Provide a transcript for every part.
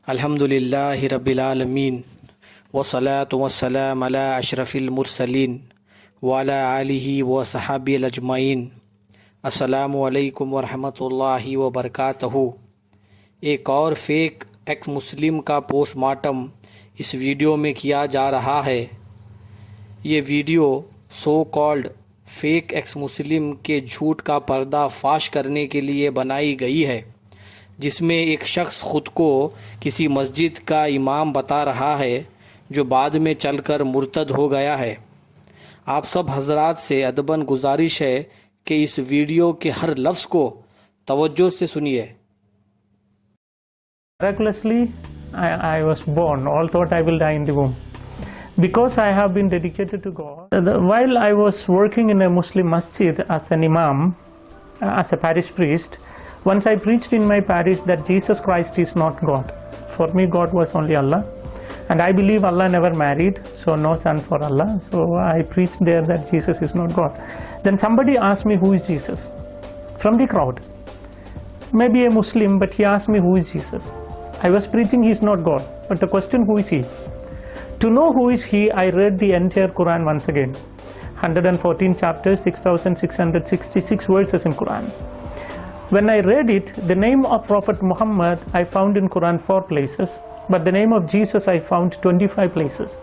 अल्हम्दुलिल्लाहि रब्बिल आलमीन वस्सलातु वस्सलाम अला अशरफिल मुरसलीन व अला आलिहि व सहाबिल अजमाइन। अस्सलामु अलैकुम व रहमतुल्लाहि व बरकातहू। एक और फेक एक्स मुस्लिम का पोस्टमार्टम इस वीडियो में किया जा रहा है। ये video so called fake x मुस्लिम के झूठ का पर्दाफाश करने के लिए बनाई गई है, जिसमें एक शख्स ख़ुद को किसी मस्जिद का इमाम बता रहा है जो बाद में चलकर मुर्तद हो गया है। आप सब हजरात से अदबन गुजारिश है कि इस वीडियो के हर लफ्ज़ को तवज्जो से सुनिए। Miraculously, I was born. All thought I will die in the womb. Because I have been dedicated to God. While I was working in a Muslim masjid as an imam, as a parish priest, once I preached in my parish that Jesus Christ is not God. For me, God was only Allah. And I believe Allah never married, so no son for Allah. So I preached there that Jesus is not God. Then somebody asked me, who is Jesus? From the crowd. Maybe a Muslim, but he asked me, who is Jesus? I was preaching he is not God, but the question, who is he? To know who is he, I read the entire Quran once again. 114 chapters, 6,666 verses in Quran. When I read it, the name of Prophet Muhammad I found in Quran 4 places, but the name of Jesus I found 25 places.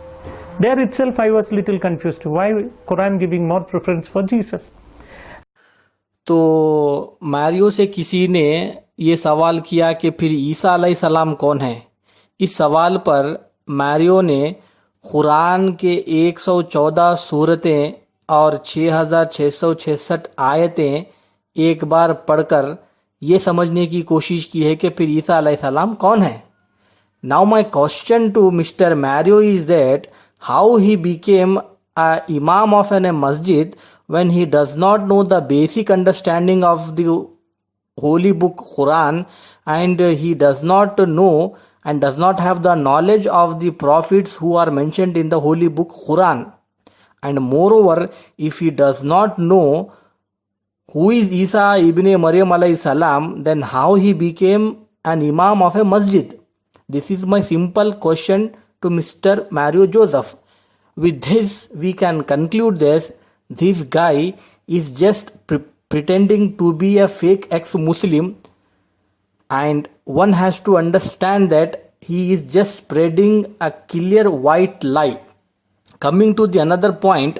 There itself I was little confused. Why Quran giving more preference for Jesus? तो Mario से किसी ने ये सवाल किया कि फिर ईसा अलैहिस्सलाम कौन है। इस सवाल पर मारियो ने कुरान के 114 सूरतें और 6666 आयतें एक बार पढ़कर ये समझने की कोशिश की है कि फिर ईसा अलैहिस्सलाम कौन है। Now my question to mister Mario is that how he became a imam of an masjid when he does not know the basic understanding of the holy book Quran, and he does not know and does not have the knowledge of the prophets who are mentioned in the holy book Quran. And moreover, if he does not know who is Isa ibn Maryam alayhi salam, then how he became an imam of a masjid? This is my simple question to Mr. Mario Joseph. With this, we can conclude this guy is just pretending to be a fake ex-Muslim, and one has to understand that he is just spreading a clear white lie. Coming to the another point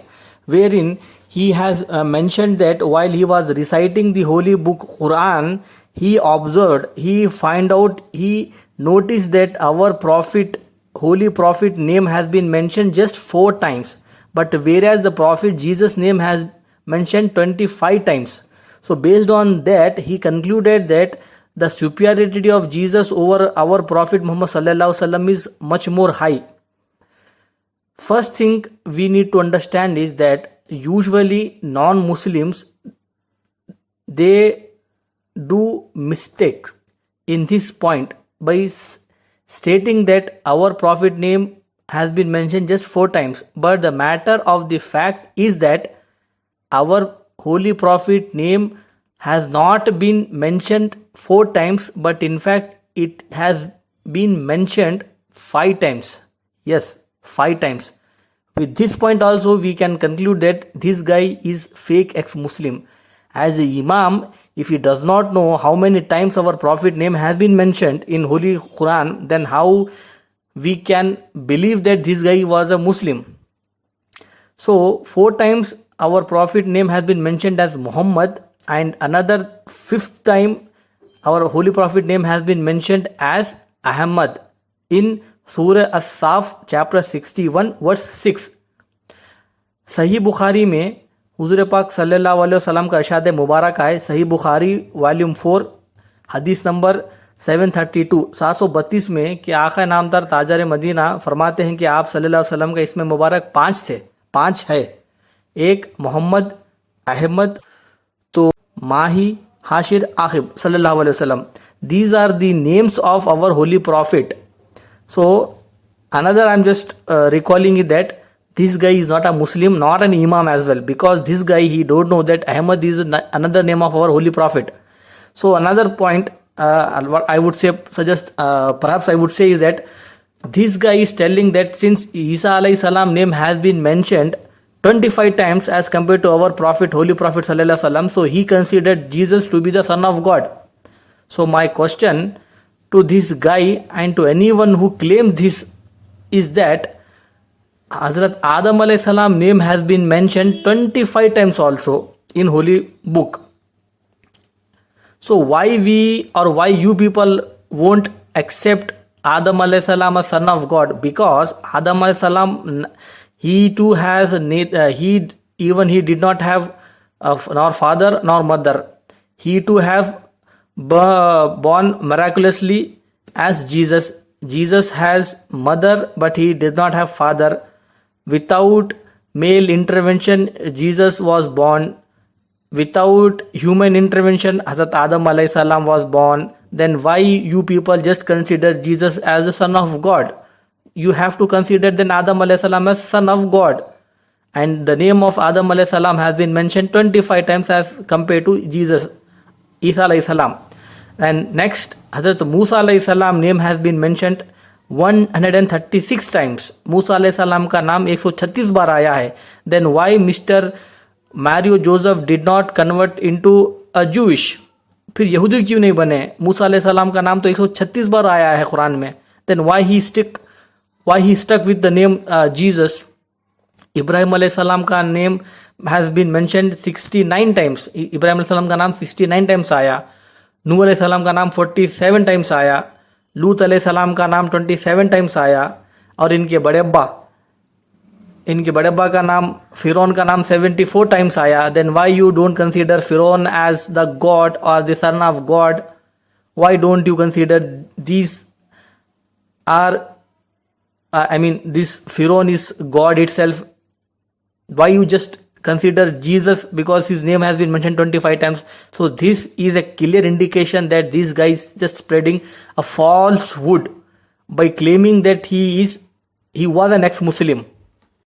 wherein he has mentioned that while he was reciting the holy book Quran, he observed, he noticed that our prophet, holy prophet name has been mentioned just 4 times. But whereas the Prophet Jesus' name has mentioned 25 times. So based on that, he concluded that the superiority of Jesus over our Prophet Muhammad sallallahu alaihi wasallam is much more high. First thing we need to understand is that usually non-Muslims, they do mistakes in this point by stating that our Prophet name has been mentioned just 4 times, but the matter of the fact is that our holy prophet name has not been mentioned 4 times, but in fact it has been mentioned 5 times. Yes, 5 times. With this point also we can conclude that this guy is fake ex-Muslim. As the imam, if he does not know how many times our prophet name has been mentioned in holy Quran, then how we can believe that this guy was a Muslim? So 4 times our prophet name has been mentioned as Muhammad, and another 5th time our holy prophet name has been mentioned as Ahmad in Surah As-Saf chapter 61 verse 6. सही बुखारी में हुजूर पाक सल्लल्लाहु अलैहि वसल्लम का इरशाद मुबारक है, सही Bukhari volume 4 हदीस नंबर 732 में कि आका नामदार ताजर मदीना फरमाते हैं कि आप सल्लल्लाहु अलैहि वसल्लम का इसमें मुबारक 5 है। एक मोहम्मद, अहमद, तो माही, हाशिर, आखिब सल्लल्लाहु अलैहि वसल्लम. These are the names of our holy prophet. So another I'm just recalling it that this guy is not a Muslim, not an imam as well, because this guy, he don't know that Ahmad is another name of our holy prophet. So another point what I would say, perhaps I would say is that this guy is telling that since Isa alayhi salam name has been mentioned 25 times as compared to our Prophet, Holy Prophet sallallahu alaihi wasallam, so he considered Jesus to be the Son of God. So my question to this guy and to anyone who claims this is that Hazrat Adam alayhi salam name has been mentioned 25 times also in Holy Book. So why why you people won't accept Adam alayhi salam as son of God? Because Adam alayhi salam, he too has he did not have nor father nor mother. He too have born miraculously as Jesus. Jesus has mother, but he did not have father. Without male intervention, Jesus was born. Without human intervention, Hazrat Adam alayhi salam was born. Then why you people just consider Jesus as the son of God? You have to consider then Adam alayhi salam as son of God. And the name of Adam alayhi salam has been mentioned 25 times as compared to Jesus, Isa alayhi salam. And next, Hazrat Musa alayhi salam name has been mentioned 136 times. Musa alayhi salam का नाम 136 बार आया है. Then why Mr. Mario Joseph did not convert into a Jewish? फिर यहूदी क्यों नहीं बने? मूसा अलैहि सलाम का नाम तो 136 बार आया है कुरान में. Then why he stuck with the name Jesus? Ibrahim अलैहि सलाम का name has been mentioned 69 times. Ibrahim अलैहि सलाम का नाम 69 times आया. नूह अलैहि सलाम का नाम 47 times आया. लूत अलैहि सलाम का नाम 27 times आया. और इनके बड़े अब्बा का नाम फिरौन का नाम 74 times आया. Then why you don't consider Firon as the God or the son of God? Why don't you consider these are this Firon is God itself? Why you just consider Jesus because his name has been mentioned 25 times? So this is a clear indication that this guy is just spreading a falsehood by claiming that he was an ex-Muslim.